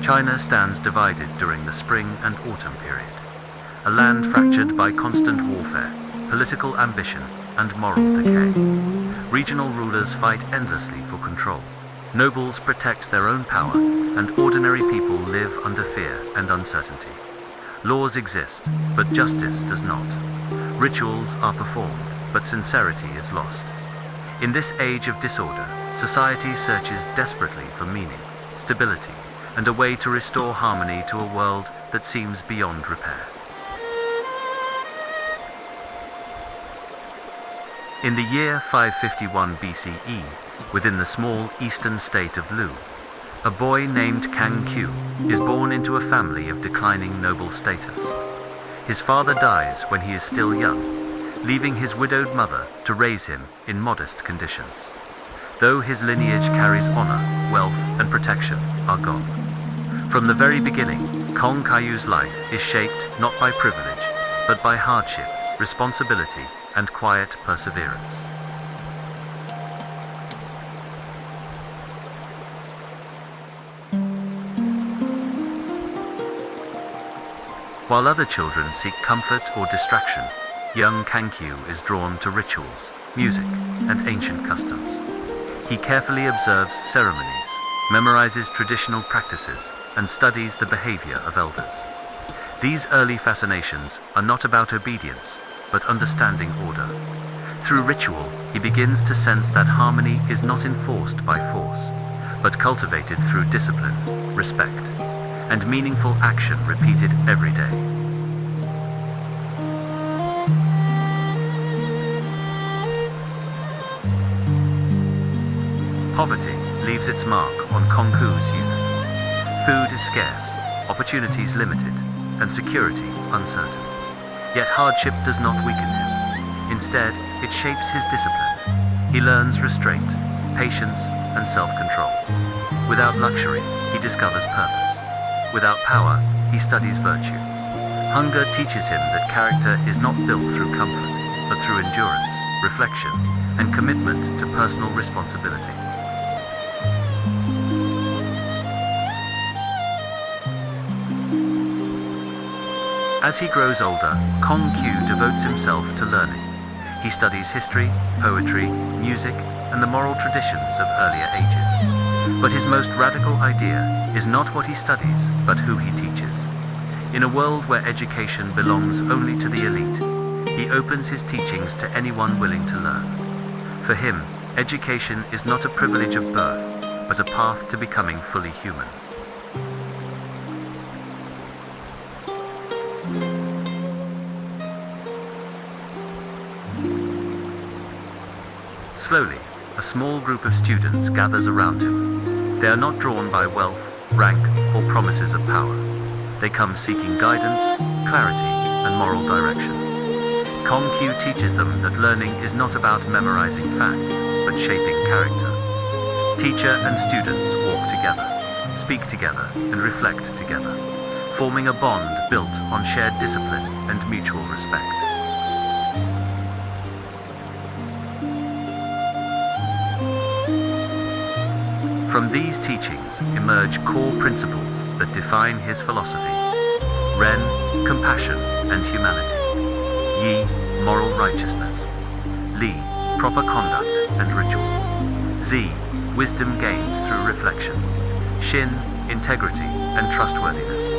China stands divided during the spring and autumn period, a land fractured by constant warfare, political ambition, and moral decay. Regional rulers fight endlessly for control. Nobles protect their own power, and ordinary people live under fear and uncertainty. Laws exist, but justice does not. Rituals are performed, but sincerity is lost. In this age of disorder, society searches desperately for meaning, stability, and a way to restore harmony to a world that seems beyond repair. In the year 551 BCE, within the small eastern state of Lu, a boy named Kang Qiu is born into a family of declining noble status. His father dies when he is still young, leaving his widowed mother to raise him in modest conditions. Though his lineage carries honor, wealth, and protection are gone. From the very beginning, Kang Qiu's life is shaped not by privilege, but by hardship, responsibility, and quiet perseverance. While other children seek comfort or distraction, young Kang Qiu is drawn to rituals, music, and ancient customs. He carefully observes ceremonies, memorizes traditional practices, and studies the behavior of elders. These early fascinations are not about obedience, but understanding order. Through ritual, he begins to sense that harmony is not enforced by force, but cultivated through discipline, respect, and meaningful action repeated every day. Poverty leaves its mark on Kang Qiu's youth. Food is scarce, opportunities limited, and security uncertain. Yet hardship does not weaken him. Instead, it shapes his discipline. He learns restraint, patience, and self-control. Without luxury, he discovers purpose. Without power, he studies virtue. Hunger teaches him that character is not built through comfort, but through endurance, reflection, and commitment to personal responsibility. As he grows older, Kang Qiu devotes himself to learning. He studies history, poetry, music, and the moral traditions of earlier ages. But his most radical idea is not what he studies, but who he teaches. In a world where education belongs only to the elite, he opens his teachings to anyone willing to learn. For him, education is not a privilege of birth, but a path to becoming fully human. Slowly, a small group of students gathers around him. They are not drawn by wealth, rank, or promises of power. They come seeking guidance, clarity, and moral direction. Kang Qiu teaches them that learning is not about memorizing facts, but shaping character. Teacher and students walk together, speak together, and reflect together, forming a bond built on shared discipline and mutual respect. From these teachings emerge core principles that define his philosophy. Ren, compassion and humanity. Yi, moral righteousness. Li, proper conduct and ritual. Zi, wisdom gained through reflection. Xin, integrity and trustworthiness.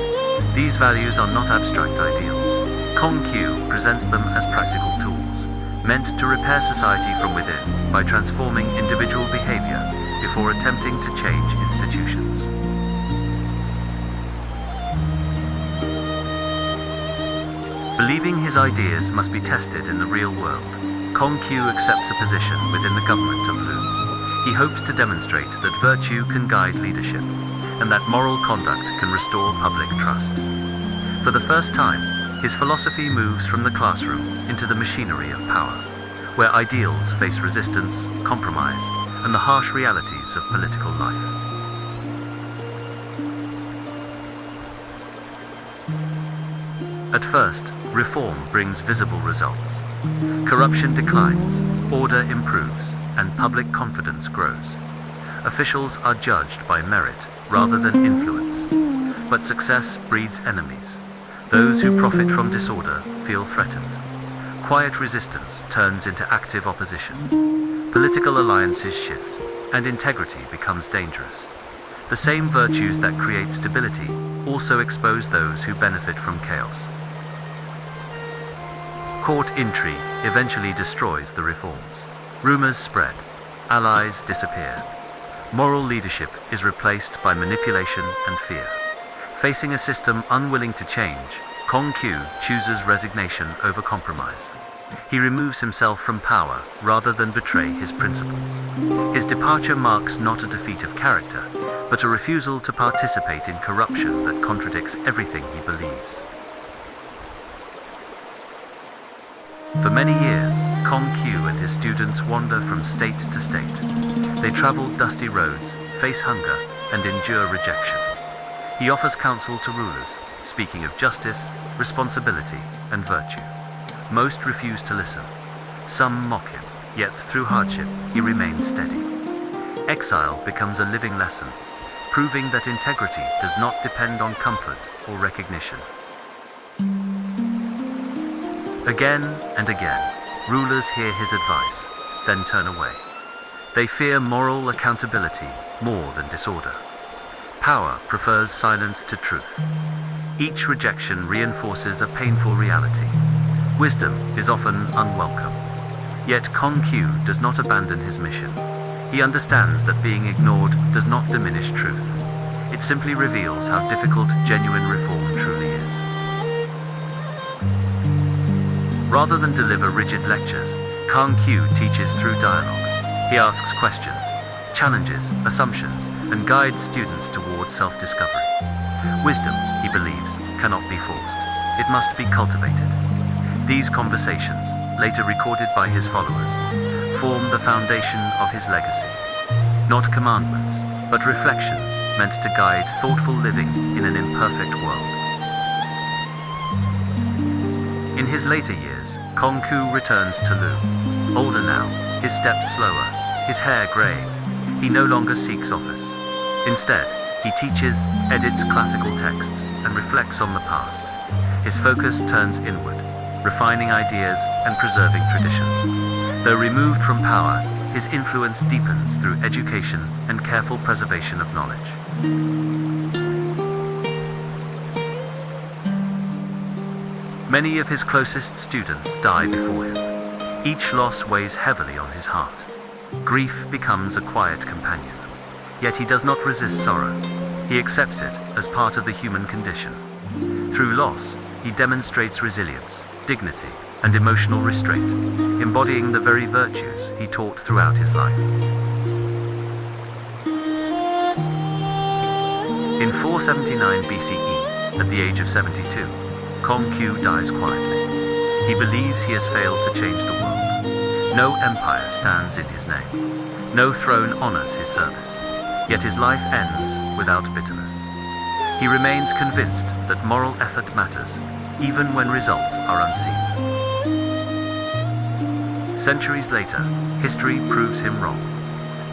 These values are not abstract ideals. Kang Qiu presents them as practical tools, meant to repair society from within by transforming individual behavior before attempting to change institutions. Believing his ideas must be tested in the real world, Kang Qiu accepts a position within the government of Lu. He hopes to demonstrate that virtue can guide leadership, and that moral conduct can restore public trust. For the first time, his philosophy moves from the classroom into the machinery of power, where ideals face resistance, compromise, and the harsh realities of political life. At first, reform brings visible results. Corruption declines, order improves, and public confidence grows. Officials are judged by merit rather than influence. But success breeds enemies. Those who profit from disorder feel threatened. Quiet resistance turns into active opposition. Political alliances shift, and integrity becomes dangerous. The same virtues that create stability also expose those who benefit from chaos. Court intrigue eventually destroys the reforms. Rumors spread. Allies disappear. Moral leadership is replaced by manipulation and fear. Facing a system unwilling to change, Confucius chooses resignation over compromise. He removes himself from power rather than betray his principles. His departure marks not a defeat of character, but a refusal to participate in corruption that contradicts everything he believes. For many years, Confucius and his students wander from state to state. They travel dusty roads, face hunger, and endure rejection. He offers counsel to rulers, speaking of justice, responsibility, and virtue. Most refuse to listen. Some mock him, yet through hardship, he remains steady. Exile becomes a living lesson, proving that integrity does not depend on comfort or recognition. Again and again, rulers hear his advice, then turn away. They fear moral accountability more than disorder. Power prefers silence to truth. Each rejection reinforces a painful reality. Wisdom is often unwelcome. Yet Confucius does not abandon his mission. He understands that being ignored does not diminish truth. It simply reveals how difficult genuine reform truly is. Rather than deliver rigid lectures, Confucius teaches through dialogue. He asks questions, challenges assumptions, and guides students towards self-discovery. Wisdom, he believes, cannot be forced. It must be cultivated. These conversations, later recorded by his followers, form the foundation of his legacy. Not commandments, but reflections meant to guide thoughtful living in an imperfect world. In his later years, Confucius returns to Lu. Older now, his steps slower, his hair graying. He no longer seeks office. Instead, he teaches, edits classical texts, and reflects on the past. His focus turns inward, refining ideas and preserving traditions. Though removed from power, his influence deepens through education and careful preservation of knowledge. Many of his closest students die before him. Each loss weighs heavily on his heart. Grief becomes a quiet companion. Yet he does not resist sorrow. He accepts it as part of the human condition. Through loss, he demonstrates resilience, dignity, and emotional restraint, embodying the very virtues he taught throughout his life. In 479 BCE, at the age of 72, Confucius dies quietly. He believes he has failed to change the world. No empire stands in his name. No throne honors his service. Yet his life ends without bitterness. He remains convinced that moral effort matters, even when results are unseen. Centuries later, history proves him wrong.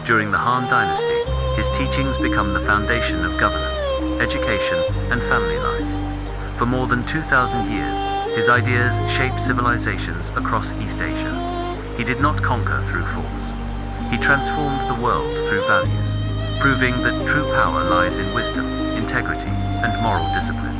During the Han Dynasty, his teachings become the foundation of governance, education, and family life. For more than 2,000 years, his ideas shape civilizations across East Asia. He did not conquer through force. He transformed the world through values, proving that true power lies in wisdom, integrity, and moral discipline.